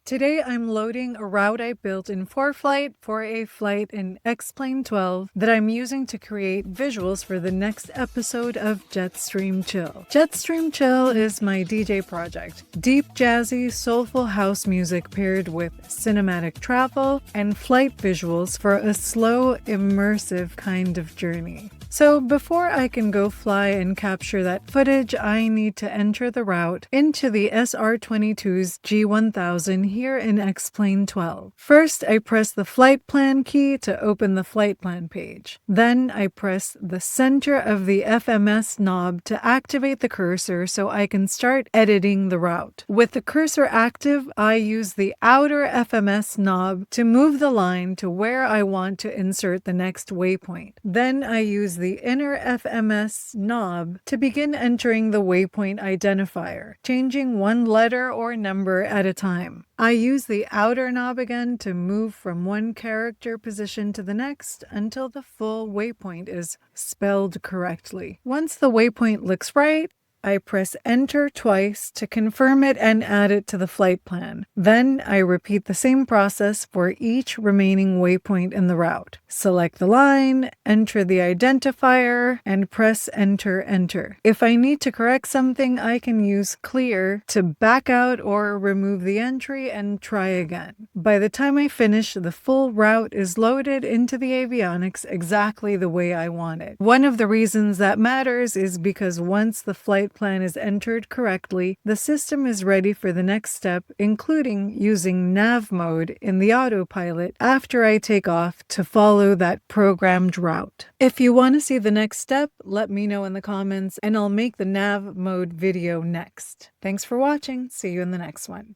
Today I'm loading a route I built in ForeFlight for a flight in X-Plane 12 that I'm using to create visuals for the next episode of Jetstream Chill. Jetstream Chill is my DJ project. Deep, jazzy, soulful house music paired with cinematic travel and flight visuals for a slow, immersive kind of journey. So before I can go fly and capture that footage, I need to enter the route into the SR22's G1000 here in X-Plane 12. First, I press the flight plan key to open the flight plan page. Then I press the center of the FMS knob to activate the cursor so I can start editing the route. With the cursor active, I use the outer FMS knob to move the line to where I want to insert the next waypoint. Then I use the inner FMS knob to begin entering the waypoint identifier, changing one letter or number at a time. I use the outer knob again to move from one character position to the next until the full waypoint is spelled correctly. Once the waypoint looks right, I press enter twice to confirm it and add it to the flight plan. Then I repeat the same process for each remaining waypoint in the route. Select the line, enter the identifier, and press enter. If I need to correct something, I can use clear to back out or remove the entry and try again. By the time I finish, the full route is loaded into the avionics exactly the way I want it. One of the reasons that matters is because once the flight plan is entered correctly, the system is ready for the next step, including using nav mode in the autopilot after I take off to follow that programmed route. If you want to see the next step, let me know in the comments and I'll make the nav mode video next. Thanks for watching. See you in the next one.